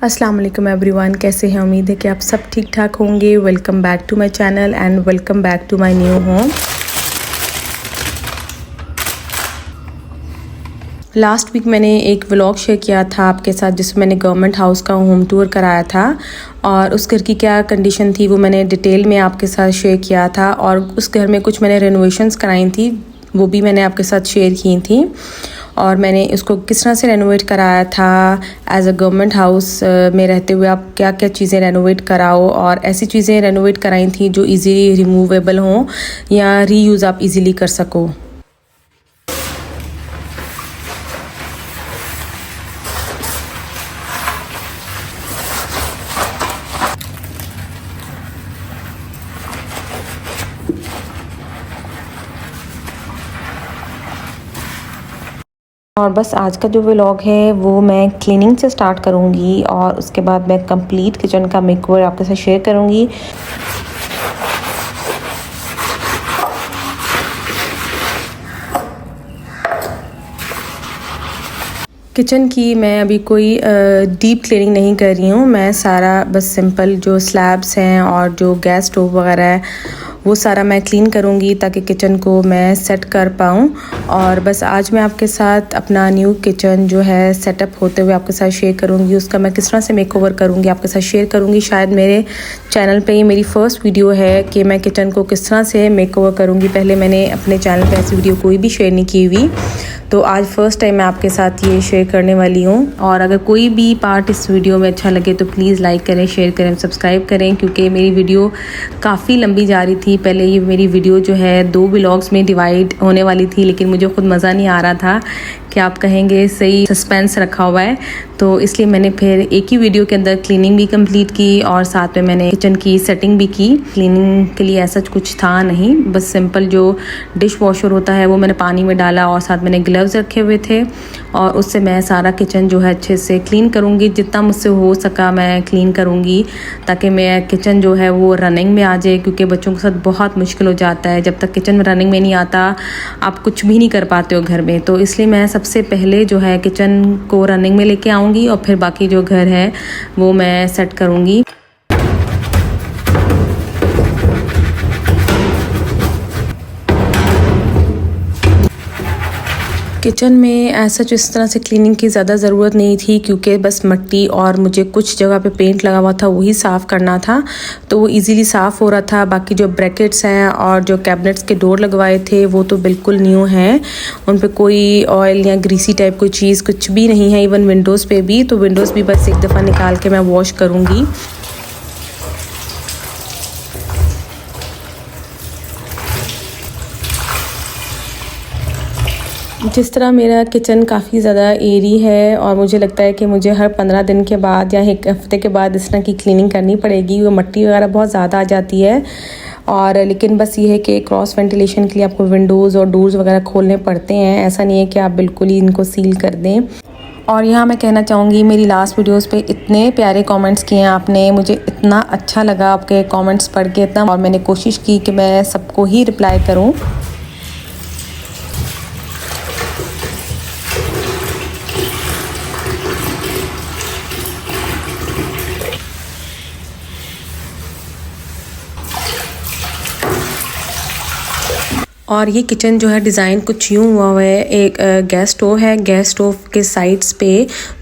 अस्सलाम वालेकुम एवरीवन, कैसे हैं? उम्मीद है कि आप सब ठीक ठाक होंगे। Welcome back to my channel and welcome back to my new home. Last week मैंने एक व्लॉग शेयर किया था आपके साथ जिसमें मैंने गवर्नमेंट हाउस का होम टूर कराया था और उस घर की क्या कंडीशन थी वो मैंने डिटेल में आपके साथ शेयर किया था। और उस घर में कुछ मैंने रेनोवेशंस कराई थी, वो भी मैंने आपके साथ शेयर की थी। और मैंने इसको किस तरह से रेनोवेट कराया था एज अ गवर्नमेंट हाउस में रहते हुए आप क्या क्या चीज़ें रेनोवेट कराओ, और ऐसी चीज़ें रेनोवेट कराई थी जो इजीली रिमूवेबल हों या रीयूज़ आप इजीली कर सको। और बस आज का जो व्लॉग है वो मैं क्लीनिंग से स्टार्ट करूँगी और उसके बाद मैं कंप्लीट किचन का मेकओवर आपके साथ शेयर करूँगी। किचन की मैं अभी कोई डीप क्लीनिंग नहीं कर रही हूँ, मैं सारा बस सिंपल जो स्लैब्स हैं और जो गैस स्टोव वगैरह है वो सारा मैं क्लीन करूँगी ताकि किचन को मैं सेट कर पाऊँ। और बस आज मैं आपके साथ अपना न्यू किचन जो है सेटअप होते हुए आपके साथ शेयर करूँगी। उसका मैं किस तरह से मेकओवर करूँगी आपके साथ शेयर करूँगी। शायद मेरे चैनल पे ये मेरी फ़र्स्ट वीडियो है कि मैं किचन को किस तरह से मेकओवर करूँगी। पहले मैंने अपने चैनल पे ऐसी वीडियो कोई भी शेयर नहीं की हुई, तो आज फ़र्स्ट टाइम मैं आपके साथ ये शेयर करने वाली हूँ। और अगर कोई भी पार्ट इस वीडियो में अच्छा लगे तो प्लीज़ लाइक करें, शेयर करें, सब्सक्राइब करें, क्योंकि मेरी वीडियो काफ़ी लंबी जा रही थी। पहले ये मेरी वीडियो जो है 2 व्लॉग्स में डिवाइड होने वाली थी, लेकिन मुझे खुद मज़ा नहीं आ रहा था कि आप कहेंगे सही सस्पेंस रखा हुआ है, तो इसलिए मैंने फिर एक ही वीडियो के अंदर क्लीनिंग भी कंप्लीट की और साथ में मैंने किचन की सेटिंग भी की। क्लीनिंग के लिए ऐसा कुछ था नहीं, बस सिंपल जो डिश वॉशर होता है वो मैंने पानी में डाला और साथ मैंने ग्लव्स रखे हुए थे और उससे मैं सारा किचन जो है अच्छे से क्लीन करूँगी। जितना मुझसे हो सका मैं क्लीन करूँगी ताकि मैं किचन जो है वो रनिंग में आ जाए, क्योंकि बच्चों के साथ बहुत मुश्किल हो जाता है जब तक किचन रनिंग में नहीं आता, आप कुछ भी नहीं कर पाते हो घर में। तो इसलिए मैं सबसे पहले जो है किचन को रनिंग में लेके आऊँगी और फिर बाकी जो घर है वो मैं सेट करूँगी। किचन में ऐसा जो इस तरह से क्लीनिंग की ज़्यादा ज़रूरत नहीं थी, क्योंकि बस मिट्टी और मुझे कुछ जगह पे पेंट लगा हुआ था वही साफ़ करना था, तो वो इजीली साफ़ हो रहा था। बाकी जो ब्रैकेट्स हैं और जो कैबिनेट्स के डोर लगवाए थे वो तो बिल्कुल न्यू हैं, उन पे कोई ऑयल या ग्रीसी टाइप कोई चीज़ कुछ भी नहीं है। इवन विंडोज़ पे भी, तो विंडोज़ भी बस एक दफ़ा निकाल के मैं वॉश करूँगी। जिस तरह मेरा किचन काफ़ी ज़्यादा एरी है और मुझे लगता है कि मुझे हर 15 दिन के बाद या 1 हफ़्ते के बाद इस तरह की क्लीनिंग करनी पड़ेगी, वो मिट्टी वगैरह बहुत ज़्यादा आ जाती है। और लेकिन बस ये है कि क्रॉस वेंटिलेशन के लिए आपको विंडोज़ और डोर्स वगैरह खोलने पड़ते हैं, ऐसा नहीं है कि आप बिल्कुल ही इनको सील कर दें। और यहाँ मैं कहना चाहूँगी, मेरी लास्ट वीडियोस पे इतने प्यारे कमेंट्स किए हैं आपने, मुझे इतना अच्छा लगा आपके कमेंट्स पढ़ के इतना, और मैंने कोशिश की कि मैं सबको ही रिप्लाई करूँ। और ये किचन जो है डिज़ाइन कुछ यूँ हुआ है। एक गैस स्टोव है, गैस स्टोव के साइड्स पे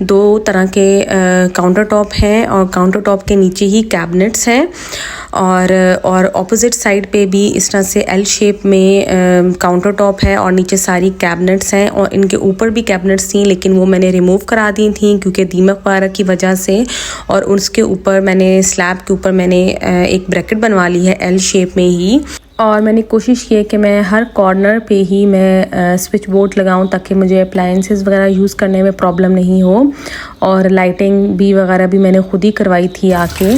2 तरह के काउंटर टॉप हैं और काउंटर टॉप के नीचे ही कैबिनेट्स हैं। और ऑपोजिट साइड पे भी इस तरह से एल शेप में काउंटर टॉप है और नीचे सारी कैबिनेट्स हैं। और इनके ऊपर भी कैबिनेट्स थी, लेकिन वो मैंने रिमूव करा दी थी क्योंकि दीमक वगैरह की वजह से। और उसके ऊपर मैंने स्लैब के ऊपर मैंने एक ब्रैकेट बनवा ली है एल शेप में ही। और मैंने कोशिश की है कि मैं हर कॉर्नर पे ही मैं स्विच बोर्ड लगाऊं ताकि मुझे अप्लायंसेस वगैरह यूज़ करने में प्रॉब्लम नहीं हो। और लाइटिंग भी वगैरह भी मैंने खुद ही करवाई थी आके।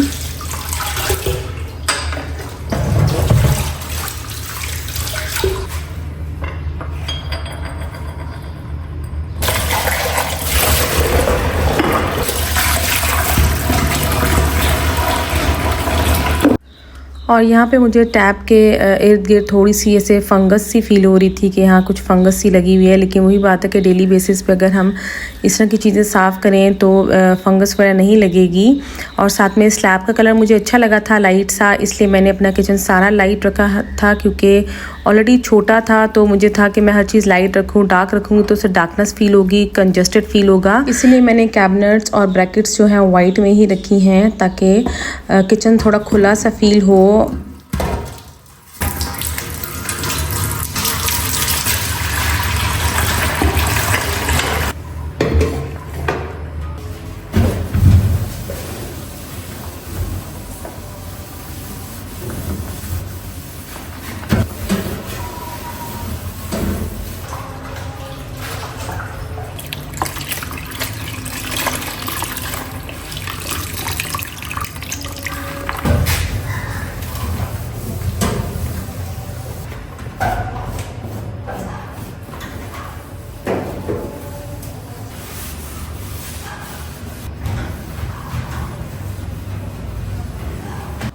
और यहाँ पे मुझे टैप के इर्द गिर्द थोड़ी सी ऐसे फंगस सी फील हो रही थी कि यहाँ कुछ फंगस सी लगी हुई है, लेकिन वही बात है कि डेली बेसिस पे अगर हम इस तरह की चीज़ें साफ़ करें तो फंगस वगैरह नहीं लगेगी। और साथ में स्लैब का कलर मुझे अच्छा लगा था, लाइट सा, इसलिए मैंने अपना किचन सारा लाइट रखा था क्योंकि ऑलरेडी छोटा था तो मुझे था कि मैं हर चीज़ लाइट रखूँ। डार्क रखूँगी तो उससे डार्कनेस फील होगी, कंजस्टेड फील होगा, इसलिए मैंने कैबिनेट्स और ब्रैकेट्स जो हैं वाइट में ही रखी हैं ताकि किचन थोड़ा खुला सा फील हो।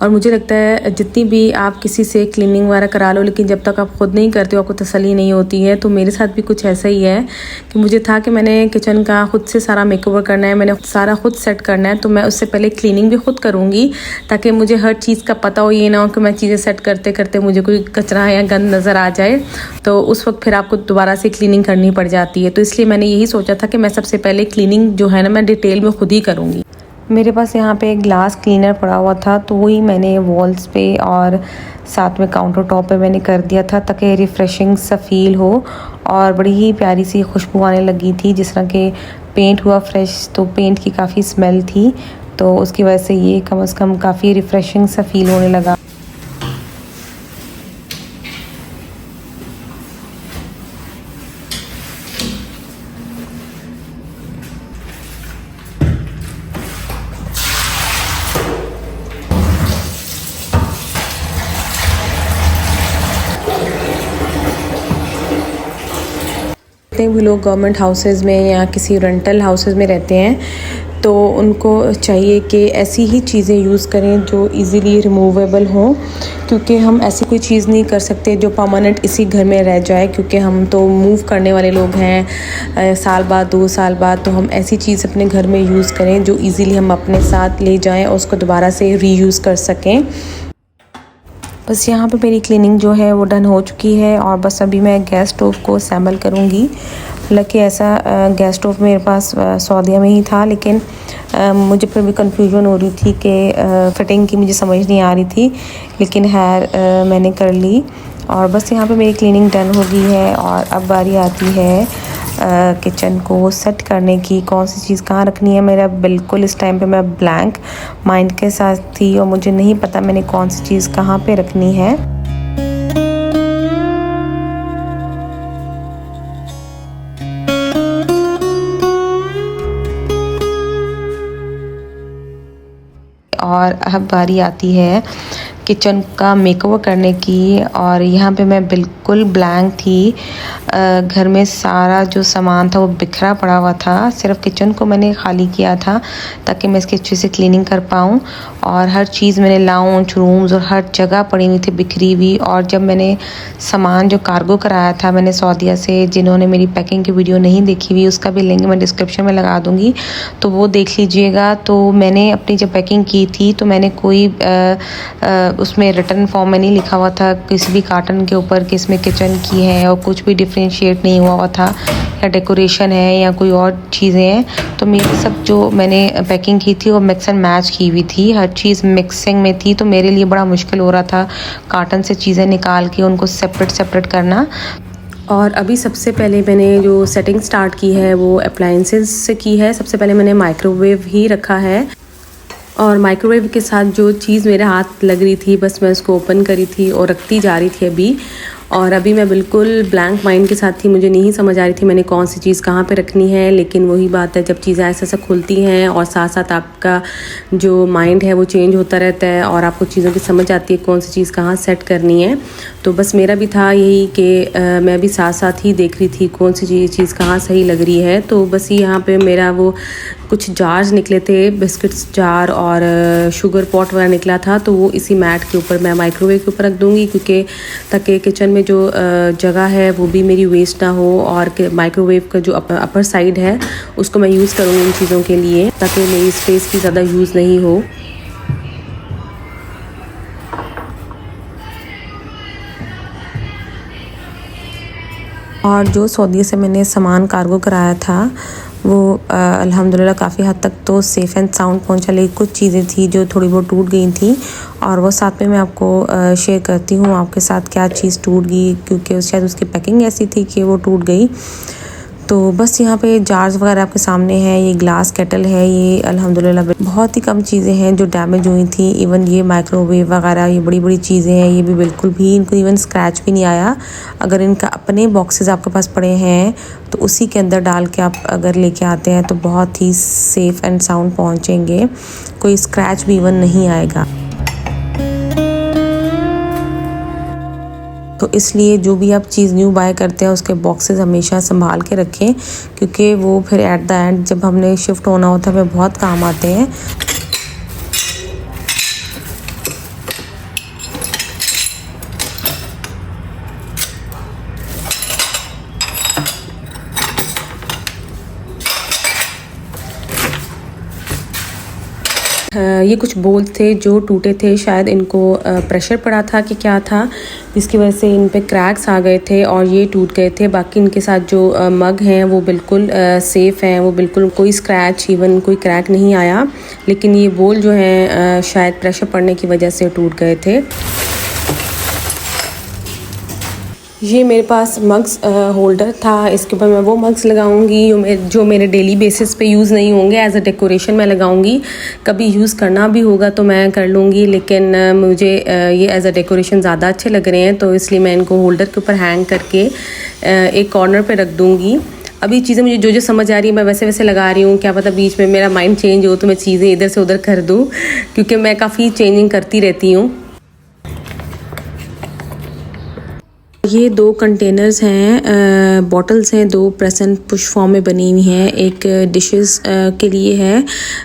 और मुझे लगता है जितनी भी आप किसी से क्लीनिंग वगैरह करा लो, लेकिन जब तक आप ख़ुद नहीं करते हो आपको तसल्ली नहीं होती है। तो मेरे साथ भी कुछ ऐसा ही है कि मुझे था कि मैंने किचन का ख़ुद से सारा मेकओवर करना है, मैंने सारा ख़ुद सेट करना है, तो मैं उससे पहले क्लीनिंग भी ख़ुद करूँगी ताकि मुझे हर चीज़ का पता हो। ये ना हो कि मैं चीज़ें सेट करते करते मुझे कोई कचरा या गंद नज़र आ जाए तो उस वक्त फिर आपको दोबारा से क्लीनिंग करनी पड़ जाती है। तो इसलिए मैंने यही सोचा था कि मैं सबसे पहले क्लीनिंग जो है ना मैं डिटेल में ख़ुद ही करूँगी। मेरे पास यहाँ पे एक ग्लास क्लीनर पड़ा हुआ था तो वही मैंने वॉल्स पे और साथ में काउंटर टॉप पे मैंने कर दिया था ताकि रिफ़्रेशिंग सा फील हो और बड़ी ही प्यारी सी खुशबू आने लगी थी। जिस तरह के पेंट हुआ फ्रेश तो पेंट की काफ़ी स्मेल थी, तो उसकी वजह से ये कम से कम काफ़ी रिफ़्रेशिंग सा फील होने लगा। भी लोग गवर्नमेंट हाउसेस में या किसी रेंटल हाउसेस में रहते हैं तो उनको चाहिए कि ऐसी ही चीज़ें यूज़ करें जो इजीली रिमूवेबल हों, क्योंकि हम ऐसी कोई चीज़ नहीं कर सकते जो परमानेंट इसी घर में रह जाए, क्योंकि हम तो मूव करने वाले लोग हैं साल बाद 2 साल बाद। तो हम ऐसी चीज़ अपने घर में यूज़ करें जो इजीली हम अपने साथ ले जाएं और उसको दोबारा से रीयूज़ कर सकें। बस यहाँ पे मेरी क्लीनिंग जो है वो डन हो चुकी है और बस अभी मैं गैस स्टोव को असेंबल करूँगी। हालांकि ऐसा गैस स्टोव मेरे पास सऊदीया में ही था, लेकिन मुझे फिर भी कंफ्यूजन हो रही थी कि फिटिंग की मुझे समझ नहीं आ रही थी, लेकिन मैंने कर ली और बस यहाँ पे मेरी क्लीनिंग डन हो गई है। और अब बारी आती है किचन को सेट करने की, कौन सी चीज़ कहाँ रखनी है। मेरा बिल्कुल इस टाइम पे मैं ब्लैंक माइंड के साथ थी और मुझे नहीं पता मैंने कौन सी चीज़ कहाँ पे रखनी है। और अब बारी आती है किचन का मेकओवर करने की और यहाँ पे मैं बिल्कुल ब्लैंक थी। घर में सारा जो सामान था वो बिखरा पड़ा हुआ था, सिर्फ किचन को मैंने खाली किया था ताकि मैं इसकी अच्छे से क्लीनिंग कर पाऊँ। और हर चीज़ मैंने लाउंज रूम्स और हर जगह पड़ी हुई थी बिखरी हुई। और जब मैंने सामान जो कार्गो कराया था मैंने सऊदीया से, जिन्होंने मेरी पैकिंग की वीडियो नहीं देखी हुई उसका भी लिंक मैं डिस्क्रिप्शन में लगा दूँगी, तो वो देख लीजिएगा। तो मैंने अपनी जब पैकिंग की थी तो मैंने कोई उसमें रिटर्न फॉर्म में नहीं लिखा हुआ था किसी भी कार्टन के ऊपर कि इसमें किचन की है, और कुछ भी डिफ्रेंशिएट नहीं हुआ था या डेकोरेशन है या कोई और चीज़ें हैं। तो मेरी सब जो मैंने पैकिंग की थी वो मिक्स एंड मैच की हुई थी, हर चीज़ मिक्सिंग में थी। तो मेरे लिए बड़ा मुश्किल हो रहा था कार्टन से चीज़ें निकाल के उनको सेपरेट करना। और अभी सबसे पहले मैंने जो सेटिंग स्टार्ट की है वो अप्लायंसेस से की है। सबसे पहले मैंने माइक्रोवेव ही रखा है और माइक्रोवेव के साथ जो चीज़ मेरे हाथ लग रही थी बस मैं उसको ओपन करी थी और रखती जा रही थी अभी। और अभी मैं बिल्कुल ब्लैंक माइंड के साथ थी, मुझे नहीं समझ आ रही थी मैंने कौन सी चीज़ कहाँ पे रखनी है। लेकिन वही बात है, जब चीज़ें ऐसा खुलती हैं और साथ साथ आपका जो माइंड है वो चेंज होता रहता है और आपको चीज़ों की समझ आती है कौन सी चीज़ कहाँ सेट करनी है। तो बस मेरा भी था यही कि मैं भी साथ साथ ही देख रही थी कौन सी चीज़ कहाँ सही लग रही है। तो बस यहाँ पे मेरा वो कुछ जार्स निकले थे, बिस्किट्स जार और शुगर पॉट वगैरह निकला था, तो वो इसी मैट के ऊपर मैं माइक्रोवेव के ऊपर रख दूँगी, क्योंकि ताकि किचन में जो जगह है वो भी मेरी वेस्ट ना हो। और माइक्रोवेव का जो अपर साइड है उसको मैं यूज़ करूँगी इन चीज़ों के लिए, ताकि मेरी स्पेस की ज़्यादा यूज़ नहीं हो। और जो सऊदी से मैंने सामान कार्गो कराया था वो अल्हम्दुलिल्लाह काफ़ी हद तक तो सेफ़ एंड साउंड पहुंचा, लेकिन कुछ चीज़ें थी जो थोड़ी बहुत टूट गई थी और वो साथ में मैं आपको शेयर करती हूँ आपके साथ क्या चीज़ टूट गई, क्योंकि शायद उसकी पैकिंग ऐसी थी कि वो टूट गई। तो बस यहाँ पे जार्स वगैरह आपके सामने हैं, ये ग्लास केटल है, ये अल्हम्दुलिल्लाह बहुत ही कम चीज़ें हैं जो डैमेज हुई थी। इवन ये माइक्रोवेव वगैरह ये बड़ी बड़ी चीज़ें हैं, ये भी बिल्कुल भी इनको इवन स्क्रैच भी नहीं आया। अगर इनका अपने बॉक्सेस आपके पास पड़े हैं तो उसी के अंदर डाल के आप अगर लेके आते हैं तो बहुत ही सेफ़ एंड साउंड पहुँचेंगे, कोई स्क्रैच भी इवन नहीं आएगा। तो इसलिए जो भी आप चीज़ न्यू बाय करते हैं उसके बॉक्सेस हमेशा संभाल के रखें, क्योंकि वो फिर एट द एंड जब हमने शिफ्ट होना होता है हमें बहुत काम आते हैं। ये कुछ बोल थे जो टूटे थे, शायद इनको प्रेशर पड़ा था कि क्या था, जिसकी वजह से इन पे क्रैक्स आ गए थे और ये टूट गए थे। बाकी इनके साथ जो मग हैं वो बिल्कुल सेफ़ हैं, वो बिल्कुल कोई स्क्रैच इवन कोई क्रैक नहीं आया। लेकिन ये बोल जो हैं शायद प्रेशर पड़ने की वजह से टूट गए थे। ये मेरे पास मग्स होल्डर था, इसके ऊपर मैं वो मग्स लगाऊंगी जो मेरे डेली बेसिस पे यूज़ नहीं होंगे, एज अ डेकोरेशन मैं लगाऊंगी। कभी यूज़ करना भी होगा तो मैं कर लूँगी, लेकिन मुझे ये एज अ डेकोरेशन ज़्यादा अच्छे लग रहे हैं, तो इसलिए मैं इनको होल्डर के ऊपर हैंग करके एक कॉर्नर पे रख दूँगी। अभी चीज़ें मुझे जो समझ आ रही है मैं वैसे वैसे लगा रही हूँ, क्या पता बीच में मेरा माइंड चेंज हो तो मैं चीज़ें इधर से उधर कर दूँ, क्योंकि मैं काफ़ी चेंजिंग करती रहती हूँ। ये 2 कंटेनर्स हैं, बॉटल्स हैं, 2 प्रेस एंड पुश फॉर्म में बनी हुई हैं। एक डिशेस के लिए है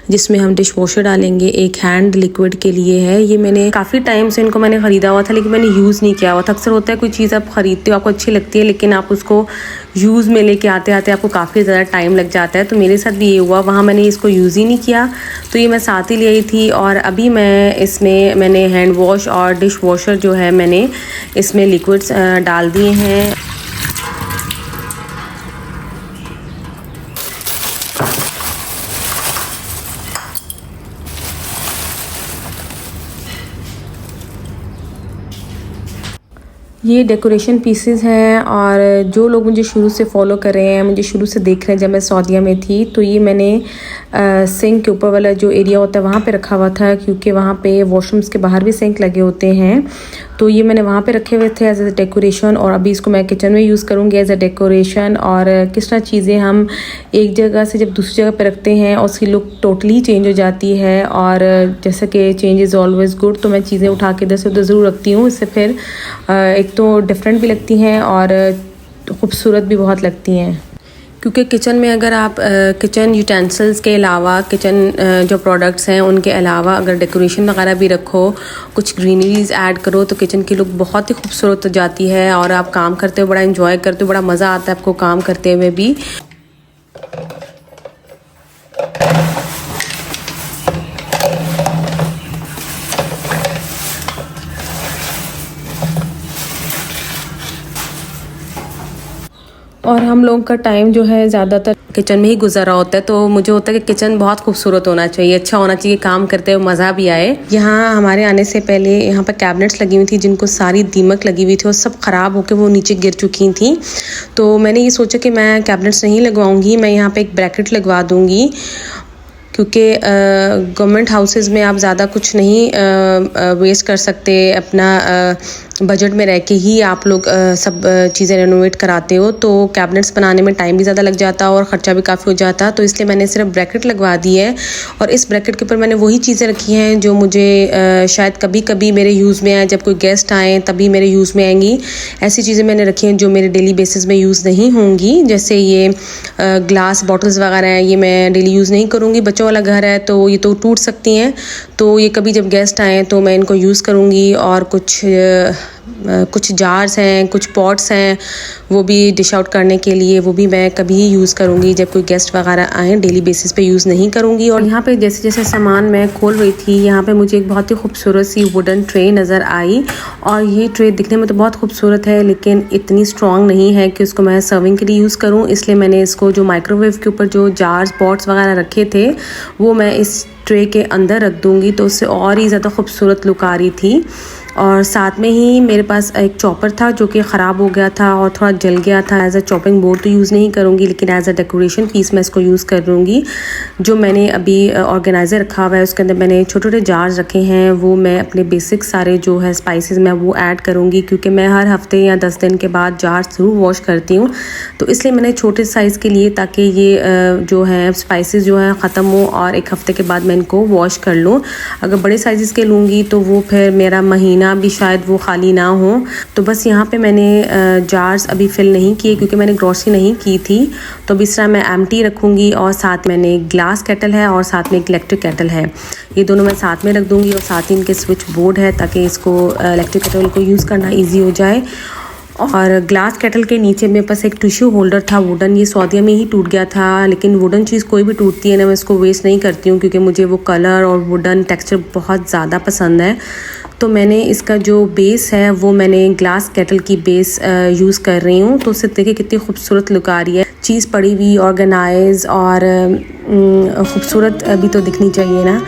जिसमें हम डिश वॉशर डालेंगे, एक हैंड लिक्विड के लिए है। ये मैंने काफ़ी टाइम से इनको मैंने ख़रीदा हुआ था, लेकिन मैंने यूज़ नहीं किया हुआ था। अक्सर होता है कोई चीज़ आप ख़रीदते हो आपको अच्छी लगती है, लेकिन आप उसको यूज़ में लेके आते आते आपको काफ़ी ज़्यादा टाइम लग जाता है। तो मेरे साथ भी ये हुआ, वहाँ मैंने इसको यूज़ ही नहीं किया, तो ये मैं साथ ही ले आई थी। और अभी मैंने हैंड वॉश और डिश वॉशर जो है मैंने इसमें लिक्विड्स डाल दिए हैं। ये डेकोरेशन पीसेस हैं, और जो लोग मुझे शुरू से फॉलो कर रहे हैं, मुझे शुरू से देख रहे हैं जब मैं सऊदीया में थी, तो ये मैंने सिंक के ऊपर वाला जो एरिया होता है वहाँ पे रखा हुआ था, क्योंकि वहाँ पे वॉशरूम्स के बाहर भी सिंक लगे होते हैं। तो ये मैंने वहाँ पे रखे हुए थे एज ए डेकोरेशन, और अभी इसको मैं किचन में यूज़ करूँगी एज ए डेकोरेशन। और किस तरह चीज़ें हम एक जगह से जब दूसरी जगह पे रखते हैं और उसकी लुक टोटली चेंज हो जाती है, और जैसा कि चेंज इज़ ऑलवेज़ गुड, तो मैं चीज़ें उठा के इधर से उधर ज़रूर रखती हूँ। इससे फिर एक तो डिफरेंट भी लगती हैं और ख़ूबसूरत भी बहुत लगती हैं। क्योंकि किचन में अगर आप किचन यूटेंसिल्स के अलावा किचन जो प्रोडक्ट्स हैं उनके अलावा अगर डेकोरेशन वगैरह भी रखो, कुछ ग्रीनरीज ऐड करो, तो किचन की लुक बहुत ही खूबसूरत हो जाती है और आप काम करते हो बड़ा इंजॉय करते हो, बड़ा मज़ा आता है आपको काम करते हुए भी। और हम लोगों का टाइम जो है ज़्यादातर किचन में ही गुजरा होता है, तो मुझे होता है कि किचन बहुत खूबसूरत होना चाहिए, अच्छा होना चाहिए, काम करते हुए मज़ा भी आए। यहाँ हमारे आने से पहले यहाँ पर कैबिनेट्स लगी हुई थी जिनको सारी दीमक लगी हुई थी और सब ख़राब होकर वो नीचे गिर चुकी थी। तो मैंने ये सोचा कि मैं कैबिनेट्स नहीं लगवाऊँगी, मैं यहाँ पर एक ब्रैकेट लगवा दूँगी, क्योंकि गवर्नमेंट हाउसेस में आप ज़्यादा कुछ नहीं वेस्ट कर सकते अपना बजट में रह के ही आप लोग सब चीज़ें रेनोवेट कराते हो, तो कैबिनेट्स बनाने में टाइम भी ज़्यादा लग जाता और ख़र्चा भी काफ़ी हो जाता। तो इसलिए मैंने सिर्फ ब्रैकेट लगवा दी है और इस ब्रैकेट के ऊपर मैंने वही चीज़ें रखी हैं जो मुझे शायद कभी कभी मेरे यूज़ में आए, जब कोई गेस्ट आए तभी मेरे यूज़ में आएंगी। ऐसी चीज़ें मैंने रखी हैं जो मेरे डेली बेसिस में यूज़ नहीं होंगी, जैसे ये ग्लास बॉटल्स वगैरह हैं, ये मैं डेली यूज़ नहीं करूँगी। बच्चों वाला घर है तो ये तो टूट सकती हैं, तो ये कभी जब गेस्ट आएँ तो मैं इनको यूज़ करूँगी। और कुछ जार्स हैं, कुछ पॉट्स हैं, वो भी डिश आउट करने के लिए, वो भी मैं कभी ही यूज़ करूँगी जब कोई गेस्ट वगैरह आएँ, डेली बेसिस पे यूज़ नहीं करूँगी। और यहाँ पे जैसे जैसे सामान मैं खोल रही थी, यहाँ पे मुझे एक बहुत ही खूबसूरत सी वुडन ट्रे नज़र आई। और ये ट्रे दिखने में तो बहुत खूबसूरत है, लेकिन इतनी स्ट्रॉन्ग नहीं है कि उसको मैं सर्विंग के लिए यूज़ करूँ। इसलिए मैंने इसको जो माइक्रोवेव के ऊपर जो जार्स पॉट्स वगैरह रखे थे, वो मैं इस ट्रे के अंदर रख दूँगी, तो उससे और ही ज़्यादा खूबसूरत लुक आ रही थी। और साथ में ही मेरे पास एक चॉपर था जो कि ख़राब हो गया था और थोड़ा जल गया था। एज अ चॉपिंग बोर्ड तो यूज़ नहीं करूँगी, लेकिन एज अ डेकोरेशन पीस मैं इसको यूज़ कर लूँगी। जो मैंने अभी ऑर्गेनाइज़र रखा हुआ है, उसके अंदर मैंने छोटे छोटे जार्स रखे हैं, वो मैं अपने बेसिक सारे जो है स्पाइसेस मैं वो ऐड करूँगी, क्योंकि मैं हर हफ्ते या 10 दिन के बाद जार्स ज़रूर वॉश करती हूँ। तो इसलिए मैंने छोटे साइज़ के लिए, ताकि ये जो है स्पाइसेस जो है ख़त्म हो और एक हफ़्ते के बाद मैं इनको वॉश कर लूँ। अगर बड़े साइज़ के लूँगी तो वो फिर मेरा महीना भी शायद वो खाली ना हो। तो बस यहाँ पे मैंने जार्स अभी फिल नहीं किए, क्योंकि मैंने ग्रॉसरी नहीं की थी। तो अब इस तरह मैं एम्प्टी रखूँगी, और साथ मैंने ग्लास केटल है और साथ में एक इलेक्ट्रिक केटल है, ये दोनों मैं साथ में रख दूँगी। और साथ ही इनके स्विच बोर्ड है, ताकि इसको इलेक्ट्रिक केटल को यूज़ करना ईजी हो जाए। और ग्लास केटल के नीचे मेरे पास एक टिश्यू होल्डर था वुडन, ये सऊदीया में ही टूट गया था। लेकिन वुडन चीज़ कोई भी टूटती है ना, मैं इसको वेस्ट नहीं करती हूँ, क्योंकि मुझे वो कलर और वुडन टेक्सचर बहुत ज़्यादा पसंद है। तो मैंने इसका जो बेस है वो मैंने ग्लास केटल की बेस यूज़ कर रही हूँ। तो उससे देखिए कितनी खूबसूरत लुक आ रही है, चीज़ पड़ी हुई ऑर्गेनाइज और ख़ूबसूरत भी तो दिखनी चाहिए ना।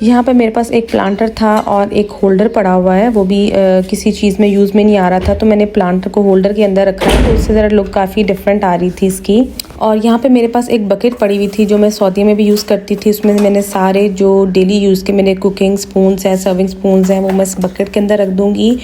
यहाँ पे मेरे पास एक प्लांटर था और एक होल्डर पड़ा हुआ है, वो भी किसी चीज़ में यूज़ में नहीं आ रहा था, तो मैंने प्लांटर को होल्डर के अंदर रखा है, तो उससे ज़रा लुक काफ़ी डिफरेंट आ रही थी इसकी। और यहाँ पे मेरे पास एक बकेट पड़ी हुई थी जो मैं सऊदी में भी यूज़ करती थी। उसमें मैंने सारे जो डेली यूज़ के मेरे कुकिंग स्पून्स हैं, सर्विंग स्पून्स हैं, वो मैं इस बकेट के अंदर रख दूँगी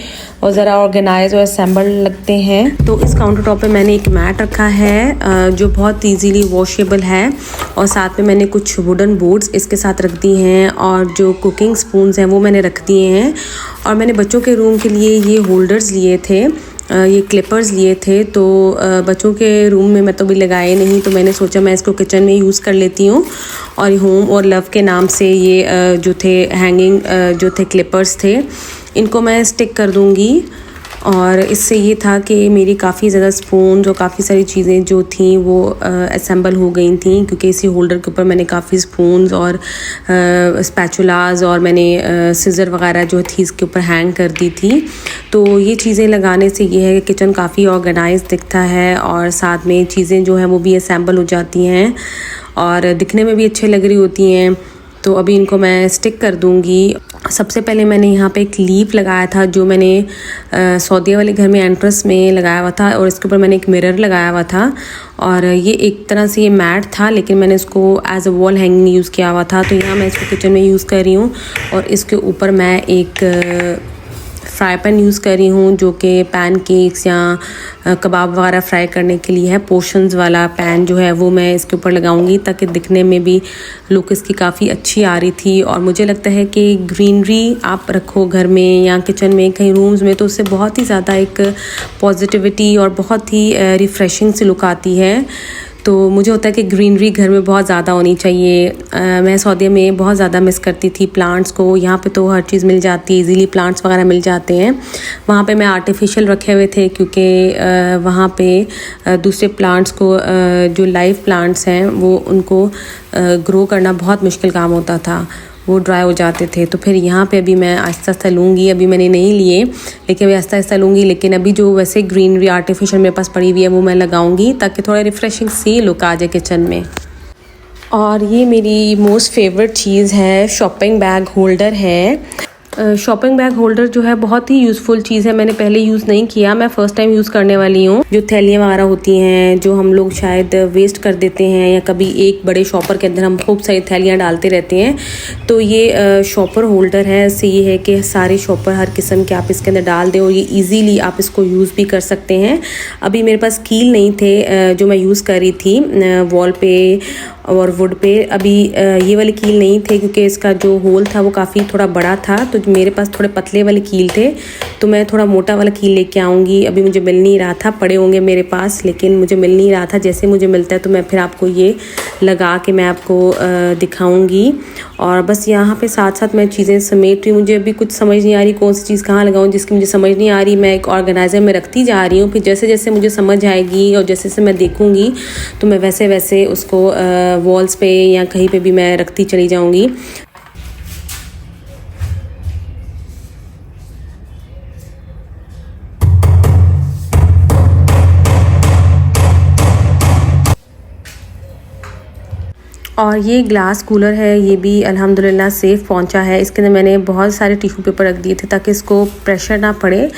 और ज़रा ऑर्गेनाइज और असेंबल लगते हैं। तो इस काउंटर टॉप पे मैंने एक मैट रखा है जो बहुत ईजीली वॉशेबल है, और साथ में मैंने कुछ वुडन बोर्ड्स इसके साथ रख दी हैं, और जो कुकिंग स्पून्स हैं वो मैंने रख दिए हैं। और मैंने बच्चों के रूम के लिए ये होल्डर्स लिए थे, ये क्लिपर्स लिए थे। तो बच्चों के रूम में मैं तो भी लगाए नहीं, तो मैंने सोचा मैं इसको किचन में यूज़ कर लेती हूँ। और होम और लव के नाम से ये जो थे हैंगिंग जो थे क्लिपर्स थे, इनको मैं स्टिक कर दूँगी। और इससे ये था कि मेरी काफ़ी ज़्यादा स्पून और काफ़ी सारी चीज़ें जो थी वो असेंबल हो गई थी, क्योंकि इसी होल्डर के ऊपर मैंने काफ़ी स्पून्स और स्पैचुलास और मैंने सिज़र वगैरह जो थी इसके ऊपर हैंग कर दी थी। तो ये चीज़ें लगाने से ये है कि किचन काफ़ी ऑर्गेनाइज दिखता है, और साथ में चीज़ें जो हैं वो भी असेंबल हो जाती हैं और दिखने में भी अच्छी लग रही होती हैं। तो अभी इनको मैं स्टिक कर दूंगी। सबसे पहले मैंने यहाँ पे एक लीफ लगाया था जो मैंने सऊदीया वाले घर में एंट्रेंस में लगाया हुआ था, और इसके ऊपर मैंने एक मिरर लगाया हुआ था। और ये एक तरह से ये मैट था, लेकिन मैंने इसको as a wall hanging use किया हुआ था। तो यहाँ मैं इसको किचन में यूज़ कर रही हूँ, और इसके ऊपर मैं एक फ्राई पैन यूज़ कर रही हूँ, जो कि पैन केक्स या कबाब वगैरह फ्राई करने के लिए है। पोर्शंस वाला पैन जो है वो मैं इसके ऊपर लगाऊंगी, ताकि दिखने में भी लुक इसकी काफ़ी अच्छी आ रही थी। और मुझे लगता है कि ग्रीनरी आप रखो घर में या किचन में कहीं रूम्स में, तो उससे बहुत ही ज़्यादा एक पॉजिटिविटी और बहुत ही रिफ़्रेशिंग सी लुक आती है। तो मुझे होता है कि ग्रीनरी घर में बहुत ज़्यादा होनी चाहिए। मैं सऊदीया में बहुत ज़्यादा मिस करती थी प्लांट्स को। यहाँ पे तो हर चीज़ मिल जाती है, इजीली प्लांट्स वगैरह मिल जाते हैं। वहाँ पे मैं आर्टिफिशियल रखे हुए थे, क्योंकि वहाँ पे दूसरे प्लांट्स को जो लाइव प्लांट्स हैं वो उनको ग्रो करना बहुत मुश्किल काम होता था, वो ड्राई हो जाते थे। तो फिर यहाँ पे अभी मैं आहिस्ता आहिस्ता लूँगी, अभी मैंने नहीं लिए लेकिन अभी आहिस्ता आहिस्ता लूँगी। लेकिन अभी जो वैसे ग्रीनरी आर्टिफिशियल मेरे पास पड़ी हुई है वो मैं लगाऊँगी, ताकि थोड़ा रिफ़्रेशिंग सी लुक आ जाए किचन में। और ये मेरी मोस्ट फेवरेट चीज़ है, शॉपिंग बैग होल्डर है। शॉपिंग बैग होल्डर जो है बहुत ही यूज़फुल चीज़ है। मैंने पहले यूज़ नहीं किया, मैं फ़र्स्ट टाइम यूज़ करने वाली हूँ। जो थैलियाँ वगैरह होती हैं जो हम लोग शायद वेस्ट कर देते हैं, या कभी एक बड़े शॉपर के अंदर हम खूब सारी थैलियाँ डालते रहते हैं, तो ये शॉपर होल्डर है। इससे ये है कि सारे शॉपर हर किस्म के आप इसके अंदर डाल दें और ये ईज़िली आप इसको यूज़ भी कर सकते हैं। अभी मेरे पास कील नहीं थे जो मैं यूज़ कर रही थी वॉल पे और वुड पे। अभी ये वाले कील नहीं थे क्योंकि इसका जो होल था वो काफ़ी थोड़ा बड़ा था, तो मेरे पास थोड़े पतले वाले कील थे, तो मैं थोड़ा मोटा वाला कील लेके आऊँगी। अभी मुझे मिल नहीं रहा था, पड़े होंगे मेरे पास लेकिन मुझे मिल नहीं रहा था। जैसे मुझे मिलता है तो मैं फिर आपको ये लगा के मैं आपको दिखाऊँगी। और बस यहाँ पे साथ साथ मैं चीज़ें समेट रही हूँ। मुझे अभी कुछ समझ नहीं आ रही कौन सी चीज़ कहाँ लगाऊँ, जिसकी मुझे समझ नहीं आ रही मैं एक ऑर्गेनाइज़र में रखती जा रही हूँ। फिर जैसे जैसे मुझे समझ आएगी और जैसे जैसे मैं देखूँगी तो मैं वैसे वैसे उसको वॉल्स पे या कहीं पे भी मैं रखती चली जाऊँगी। और ये ग्लास कूलर है, ये भी अल्हम्दुलिल्लाह सेफ़ पहुंचा है। इसके अंदर मैंने बहुत सारे टिश्यू पेपर रख दिए थे ताकि इसको प्रेशर ना पड़े।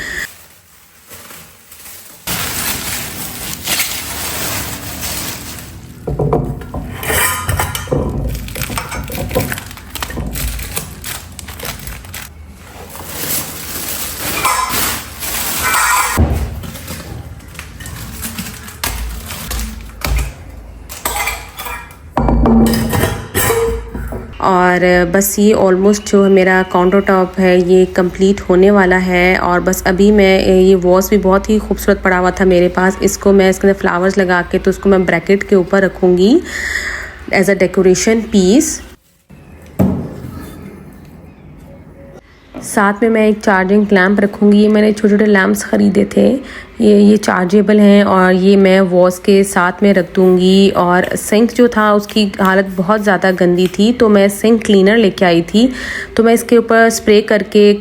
और बस ये ऑलमोस्ट जो मेरा काउंटर टॉप है ये कंप्लीट होने वाला है। और बस अभी मैं ये वॉस भी बहुत ही खूबसूरत पड़ा हुआ था मेरे पास, इसको मैं इसके अंदर फ्लावर्स लगा के तो उसको मैं ब्रैकेट के ऊपर रखूँगी एज अ डेकोरेशन पीस। साथ में मैं एक चार्जिंग लैम्प रखूँगी। ये मैंने छोटे छोटे लैम्प्स ख़रीदे थे, ये चार्जेबल हैं और ये मैं वॉस के साथ में रख दूँगी। और सिंक जो था उसकी हालत बहुत ज़्यादा गंदी थी, तो मैं सिंक क्लीनर लेके आई थी, तो मैं इसके ऊपर स्प्रे करके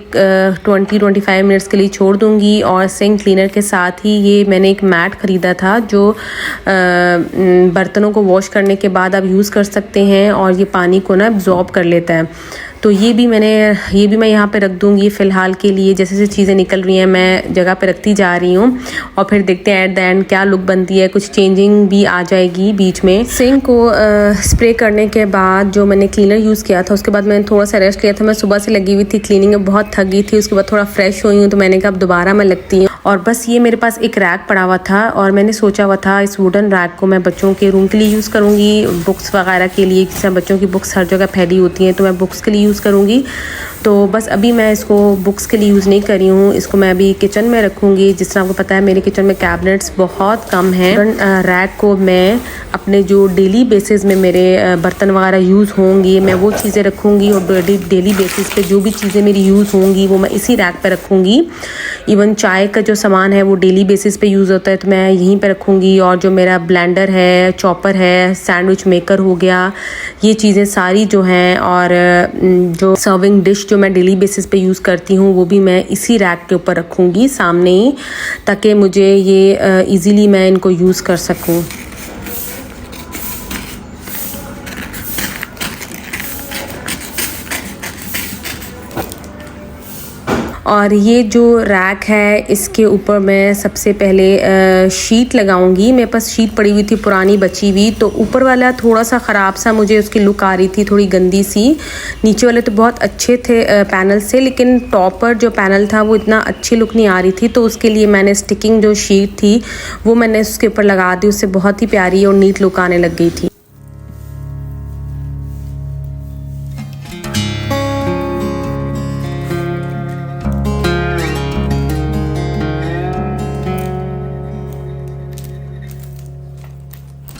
20-25 मिनट्स के लिए छोड़ दूँगी। और सिंक क्लीनर के साथ ही ये मैंने एक मैट ख़रीदा था जो बर्तनों को वॉश करने के बाद आप यूज़ कर सकते हैं और ये पानी को ना एब्जॉर्ब कर लेता है। तो ये भी मैं यहाँ पे रख दूँगी फ़िलहाल के लिए। जैसे जैसे चीज़ें निकल रही हैं मैं जगह पे रखती जा रही हूँ और फिर देखते हैं एट द एंड क्या लुक बनती है। कुछ चेंजिंग भी आ जाएगी बीच में। सिंक को स्प्रे करने के बाद जो मैंने क्लीनर यूज़ किया था उसके बाद मैंने थोड़ा सा रेस्ट लिया था। मैं सुबह से लगी हुई थी क्लीनिंग में, बहुत थक गई थी। उसके बाद थोड़ा फ्रेश हुई हूँ तो मैंने कहा अब दोबारा मैं लगती हूँ। और बस ये मेरे पास एक रैक पड़ा हुआ था और मैंने सोचा हुआ था इस वुडन रैक को मैं बच्चों के रूम के लिए यूज़ करूँगी, बुक्स वगैरह के लिए। जिस बच्चों की बुक्स हर जगह फैली होती हैं तो मैं बुक्स के लिए यूज़ करूँगी। तो बस अभी मैं इसको बुक्स के लिए यूज़ नहीं कर रही हूँ, इसको मैं अभी किचन में रखूँगी। जिस तरह आपको पता है मेरे किचन में कैबिनेट्स बहुत कम हैं। रैक को मैं अपने जो डेली बेसिस में मेरे बर्तन वगैरह यूज़ होंगी मैं वो चीज़ें रखूँगी और डेली बेसिस पे जो भी चीज़ें मेरी यूज़ होंगी वो मैं इसी रैक पे रखूँगी। इवन चाय का जो सामान है वो डेली बेसिस पे यूज़ होता है तो मैं यहीं पे रखूँगी। और जो मेरा ब्लेंडर है, चॉपर है, सैंडविच मेकर हो गया, ये चीज़ें सारी जो हैं, और जो सर्विंग डिश जो मैं डेली बेसिस पे यूज़ करती हूँ वो भी मैं इसी रैक के ऊपर रखूँगी सामने ही, ताकि मुझे ये इजीली मैं इनको यूज़ कर सकूँ। और ये जो रैक है इसके ऊपर मैं सबसे पहले शीट लगाऊंगी। मेरे पास शीट पड़ी हुई थी पुरानी बची हुई, तो ऊपर वाला थोड़ा सा ख़राब सा मुझे उसकी लुक आ रही थी, थोड़ी गंदी सी। नीचे वाले तो बहुत अच्छे थे पैनल से, लेकिन टॉप पर जो पैनल था वो इतना अच्छी लुक नहीं आ रही थी। तो उसके लिए मैंने स्टिकिंग जो शीट थी वो मैंने उसके ऊपर लगा दी, उससे बहुत ही प्यारी और नीट लुक आने लग गई थी।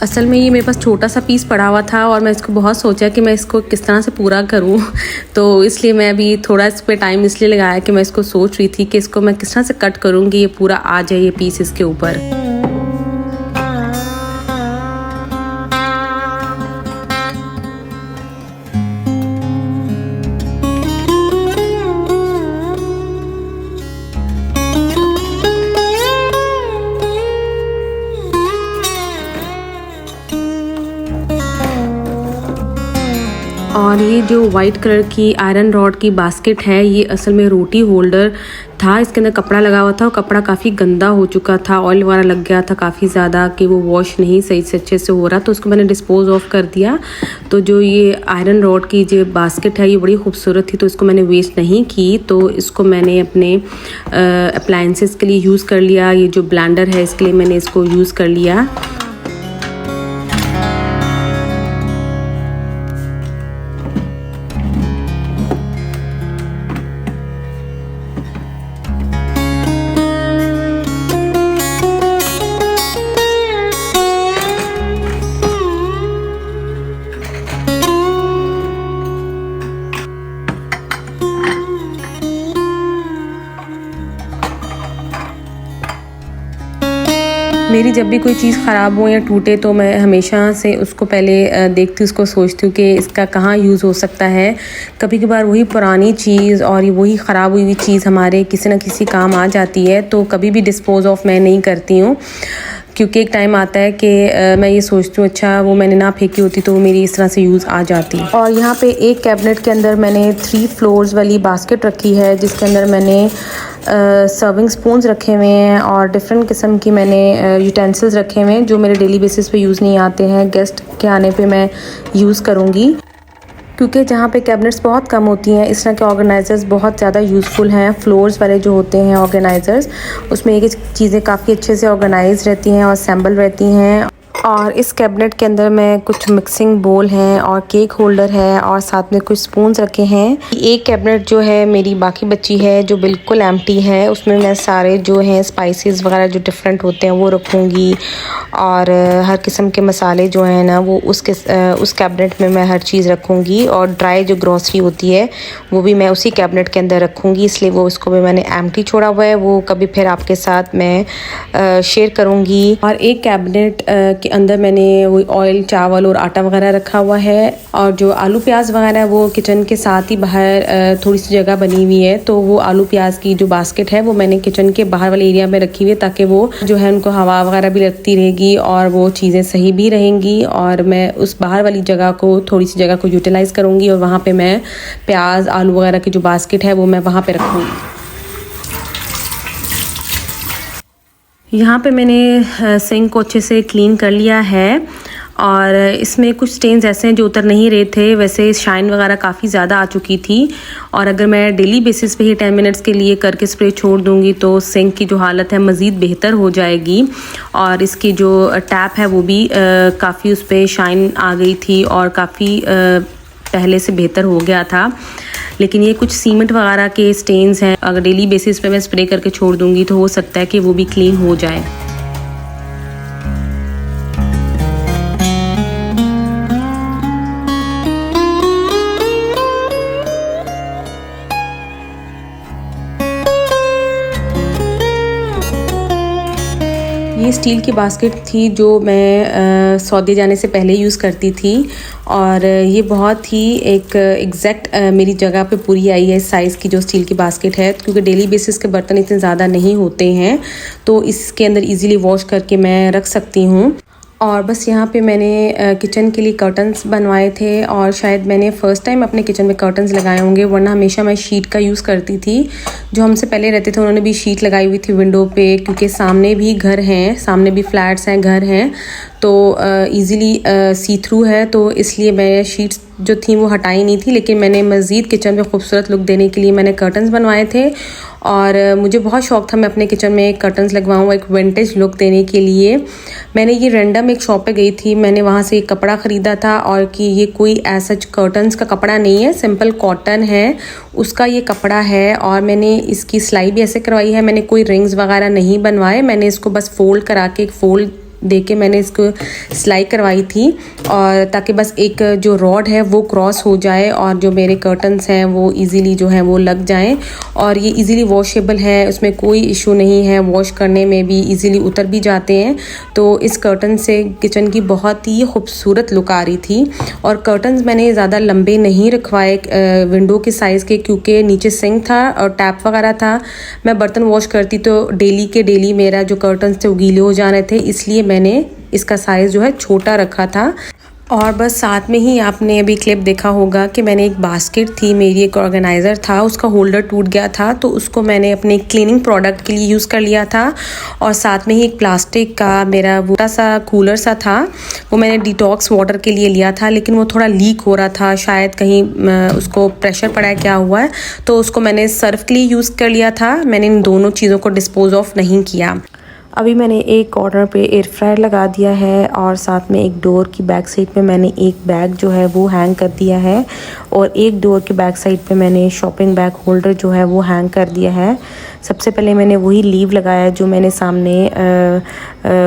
असल में ये मेरे पास छोटा सा पीस पड़ा हुआ था और मैं इसको बहुत सोचा कि मैं इसको किस तरह से पूरा करूं, तो इसलिए मैं अभी थोड़ा इस पर टाइम इसलिए लगाया कि मैं इसको सोच रही थी कि इसको मैं किस तरह से कट करूंगी ये पूरा आ जाए ये पीस इसके ऊपर। और और ये जो वाइट कलर की आयरन रॉड की बास्केट है, ये असल में रोटी होल्डर था। इसके अंदर कपड़ा लगा हुआ था और कपड़ा काफ़ी गंदा हो चुका था, ऑयल वगैरह लग गया था काफ़ी ज़्यादा कि वो वॉश नहीं सही से अच्छे से हो रहा, तो उसको मैंने डिस्पोज ऑफ कर दिया। तो जो ये आयरन रॉड की जो बास्केट है ये बड़ी खूबसूरत थी, तो इसको मैंने वेस्ट नहीं की, तो इसको मैंने अपने अप्लायंसेस के लिए यूज़ कर लिया। ये जो ब्लेंडर है इसके लिए मैंने इसको यूज़ कर लिया। मेरी जब भी कोई चीज़ ख़राब हो या टूटे तो मैं हमेशा से उसको पहले देखती हूँ, उसको सोचती हूँ कि इसका कहाँ यूज़ हो सकता है। कभी कभार वही पुरानी चीज़ और वही ख़राब हुई हुई चीज़ हमारे किसी न किसी काम आ जाती है, तो कभी भी डिस्पोज ऑफ मैं नहीं करती हूँ, क्योंकि एक टाइम आता है कि मैं ये सोचती हूँ अच्छा वो मैंने ना फेंकी होती तो वो मेरी इस तरह से यूज़ आ जाती। और यहाँ पे एक कैबिनेट के अंदर मैंने 3 फ्लोर्स वाली बास्केट रखी है, जिसके अंदर मैंने सर्विंग स्पून्स रखे हुए हैं और डिफरेंट किस्म की मैंने यूटेंसिल्स रखे हुए हैं जो मेरे डेली बेसिस पे यूज़ नहीं आते हैं, गेस्ट के आने पे मैं यूज़ करूँगी। क्योंकि जहाँ पे कैबिनेट्स बहुत कम होती हैं, इस तरह के ऑर्गेनाइज़र्स बहुत ज़्यादा यूज़फुल हैं। फ्लोर्स वाले जो होते हैं ऑर्गेनाइज़र्स, उसमें एक चीज़ें काफ़ी अच्छे से ऑर्गेनाइज रहती हैं और असेंबल रहती हैं। और इस कैबिनेट के अंदर मैं कुछ मिक्सिंग बोल हैं और केक होल्डर है और साथ में कुछ स्पून्स रखे हैं। एक कैबिनेट जो है मेरी बाकी बची है जो बिल्कुल एम्प्टी है, उसमें मैं सारे जो हैं स्पाइसेस वगैरह जो डिफरेंट होते हैं वो रखूँगी, और हर किस्म के मसाले जो हैं ना वो उस कैबिनेट में मैं हर चीज़ रखूँगी। और ड्राई जो ग्रॉसरी होती है वो भी मैं उसी कैबिनेट के अंदर रखूँगी, इसलिए वो उसको भी मैंने एम्प्टी छोड़ा हुआ है, वो कभी फिर आपके साथ मैं शेयर करूँगी। और एक कैबिनेट के अंदर मैंने वो ऑयल, चावल और आटा वगैरह रखा हुआ है, और जो आलू प्याज वगैरह है वो किचन के साथ ही बाहर थोड़ी सी जगह बनी हुई है, तो वो आलू प्याज की जो बास्केट है वो मैंने किचन के बाहर वाले एरिया में रखी हुई है, ताकि वो जो है उनको हवा वगैरह भी लगती रहेगी और वो चीज़ें सही भी रहेंगी। और मैं उस बाहर वाली जगह को, थोड़ी सी जगह को यूटिलाइज़ करूँगी और वहाँ पर मैं प्याज आलू वगैरह की जो बास्केट है वो मैं वहाँ पर रखूँगी। यहाँ पे मैंने सिंक को अच्छे से क्लीन कर लिया है, और इसमें कुछ स्टेन्स ऐसे हैं जो उतर नहीं रहे थे, वैसे शाइन वगैरह काफ़ी ज़्यादा आ चुकी थी, और अगर मैं डेली बेसिस पे ही 10 मिनट्स के लिए करके स्प्रे छोड़ दूँगी तो सिंक की जो हालत है मज़ीद बेहतर हो जाएगी। और इसकी जो टैप है वो भी काफ़ी उस पर शाइन आ गई थी और काफ़ी पहले से बेहतर हो गया था। लेकिन ये कुछ सीमेंट वगैरह के स्टेन्स हैं, अगर डेली बेसिस पे मैं स्प्रे करके छोड़ दूँगी तो हो सकता है कि वो भी क्लीन हो जाए। ये स्टील की बास्केट थी जो मैं सऊदी जाने से पहले यूज़ करती थी, और ये बहुत ही एक एग्जैक्ट मेरी जगह पे पूरी आई है इस साइज़ की जो स्टील की बास्केट है, क्योंकि डेली बेसिस के बर्तन इतने ज़्यादा नहीं होते हैं, तो इसके अंदर इजीली वॉश करके मैं रख सकती हूँ। और बस यहाँ पे मैंने किचन के लिए कर्टन्स बनवाए थे, और शायद मैंने फ़र्स्ट टाइम अपने किचन में कर्टन्स लगाए होंगे, वरना हमेशा मैं शीट का यूज़ करती थी। जो हमसे पहले रहते थे उन्होंने भी शीट लगाई हुई थी विंडो पे, क्योंकि सामने भी घर हैं, सामने भी फ्लैट्स हैं, घर हैं, तो इजीली सी थ्रू है, तो इसलिए मैं शीट्स जो थी वो हटाई नहीं थी, लेकिन मैंने मज़ीद किचन में खूबसूरत लुक देने के लिए मैंने कर्टन्स बनवाए थे। और मुझे बहुत शौक़ था मैं अपने किचन में कर्टन्स लगवाऊँ एक विंटेज लुक देने के लिए। मैंने ये रैंडम एक शॉप पे गई थी, मैंने वहाँ से एक कपड़ा ख़रीदा था, और कि ये कोई ऐसा कर्टन्स का कपड़ा नहीं है, सिंपल कॉटन है, उसका ये कपड़ा है। और मैंने इसकी सिलाई भी ऐसे करवाई है, मैंने कोई रिंग्स वगैरह नहीं बनवाए, मैंने इसको बस फोल्ड करा के, एक फोल्ड देके मैंने इसको सिलाई करवाई थी, और ताकि बस एक जो रॉड है वो क्रॉस हो जाए और जो मेरे कर्टन्स हैं वो इजीली जो है वो लग जाएं। और ये इजीली वॉशेबल है, उसमें कोई इशू नहीं है, वॉश करने में भी इजीली उतर भी जाते हैं। तो इस कर्टन से किचन की बहुत ही खूबसूरत लुक आ रही थी। और कर्टन्स मैंने ज़्यादा लंबे नहीं रखवाए विंडो के साइज़ के, क्योंकि नीचे सिंक था और टैप वगैरह था, मैं बर्तन वॉश करती तो डेली के डेली मेरा जो कर्टन्स थे वो गीले हो जाने थे, इसलिए मैंने इसका साइज़ जो है छोटा रखा था। और बस साथ में ही आपने अभी क्लिप देखा होगा कि मैंने एक बास्केट थी मेरी, एक ऑर्गेनाइज़र था, उसका होल्डर टूट गया था तो उसको मैंने अपने क्लीनिंग प्रोडक्ट के लिए यूज़ कर लिया था। और साथ में ही एक प्लास्टिक का मेरा छोटा सा कूलर सा था, वो मैंने डिटॉक्स वाटर के लिए लिया था, लेकिन वो थोड़ा लीक हो रहा था, शायद कहीं उसको प्रेशर पड़ा है, क्या हुआ है, तो उसको मैंने सर्फ के लिए यूज़ कर लिया था। मैंने इन दोनों चीज़ों को डिस्पोज ऑफ नहीं किया। अभी मैंने एक कॉर्नर पे एयर फ्रायर लगा दिया है और साथ में एक डोर की बैक साइड पे मैंने एक बैग जो है वो हैंग कर दिया है और एक डोर की बैक साइड पे मैंने शॉपिंग बैग होल्डर जो है वो हैंग कर दिया है। सबसे पहले मैंने वही लीव लगाया जो मैंने सामने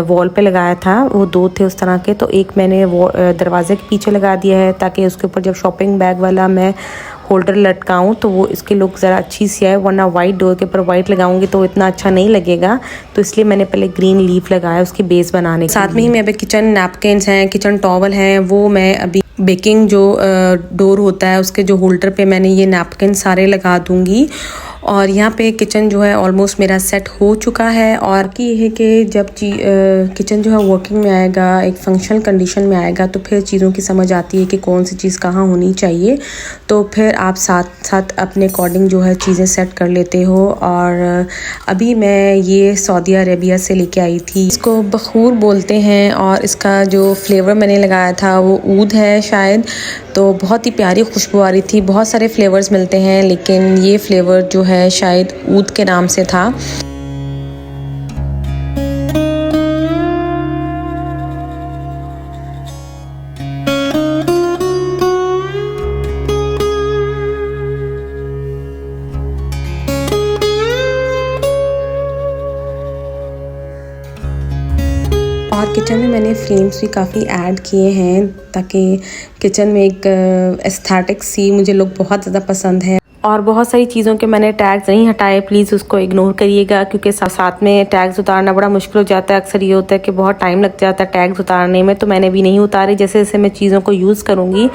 वॉल पे लगाया था, वो 2 थे उस तरह के, तो एक मैंने दरवाजे के पीछे लगा दिया है ताकि उसके ऊपर जब शॉपिंग बैग वाला मैं होल्डर लटकाऊं तो वो इसकी लुक ज़रा अच्छी सी है, वरना वाइट डोर के ऊपर वाइट लगाऊंगी तो इतना अच्छा नहीं लगेगा, तो इसलिए मैंने पहले ग्रीन लीफ लगाया उसकी बेस बनाने के साथ में ही मैं अभी किचन नैपकिन्स हैं, किचन टॉवल हैं, वो मैं अभी बेकिंग जो डोर होता है उसके जो होल्डर पे मैंने ये नैपकिन सारे लगा दूंगी। और यहाँ पे किचन जो है ऑलमोस्ट मेरा सेट हो चुका है। और कि ये है कि जब किचन जो है वर्किंग में आएगा, एक फंक्शनल कंडीशन में आएगा, तो फिर चीज़ों की समझ आती है कि कौन सी चीज़ कहाँ होनी चाहिए, तो फिर आप साथ साथ अपने अकॉर्डिंग जो है चीज़ें सेट कर लेते हो। और अभी मैं ये सऊदी अरेबिया से लेके आई थी, इसको बखूर बोलते हैं और इसका जो फ्लेवर मैंने लगाया था वो ऊद है शायद, तो बहुत ही प्यारी खुशबू आ रही थी। बहुत सारे फ्लेवर्स मिलते हैं लेकिन ये फ्लेवर जो है शायद ऊद के नाम से था। और किचन में मैंने फ्लेम्स भी काफ़ी ऐड किए हैं ताकि किचन में एक एस्थेटिक सी मुझे लुक बहुत ज़्यादा पसंद है। और बहुत सारी चीज़ों के मैंने टैग्स नहीं हटाए, प्लीज़ उसको इग्नोर करिएगा क्योंकि साथ में टैग्स उतारना बड़ा मुश्किल हो जाता है। अक्सर ये होता है कि बहुत टाइम लग जाता है टैग्स उतारने में, तो मैंने भी नहीं उतारे। जैसे जैसे मैं चीज़ों को यूज़ करूँगी,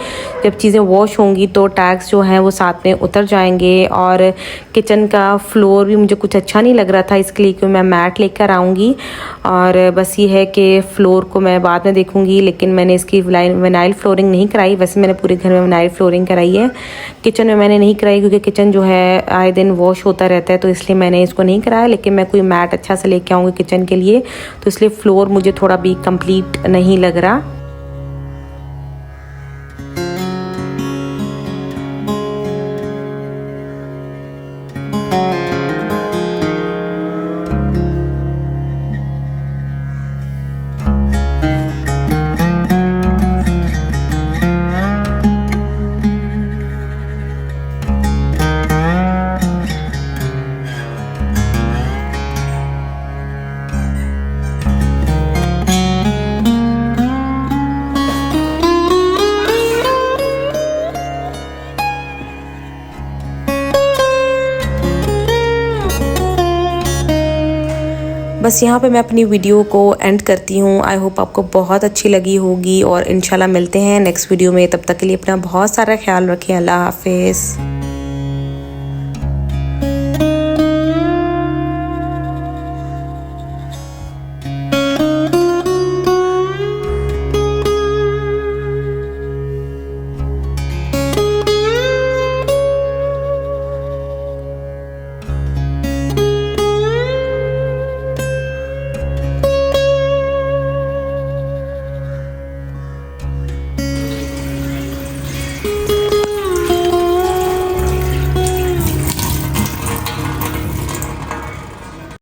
जब चीज़ें वॉश होंगी तो टैग्स जो हैं वो साथ में उतर जाएंगे। और किचन का फ्लोर भी मुझे कुछ अच्छा नहीं लग रहा था, इसके लिए कि मैं मैट लेकर आऊँगी। और बस ये है कि फ़्लोर को मैं बाद में देखूँगी, लेकिन मैंने इसकी विनाइल फ्लोरिंग नहीं कराई। वैसे मैंने पूरे घर में विनाइल फ्लोरिंग कराई है, किचन में मैंने नहीं कराई क्योंकि किचन जो है आए दिन वॉश होता रहता है, तो इसलिए मैंने इसको नहीं कराया। लेकिन मैं कोई मैट अच्छा से लेके आऊँगी किचन के लिए, तो इसलिए फ्लोर मुझे थोड़ा भी कंप्लीट नहीं लग रहा। बस यहाँ पे मैं अपनी वीडियो को एंड करती हूँ। आई होप आपको बहुत अच्छी लगी होगी और इंशाल्लाह मिलते हैं नेक्स्ट वीडियो में। तब तक के लिए अपना बहुत सारा ख्याल रखें। अल्लाह हाफिज़।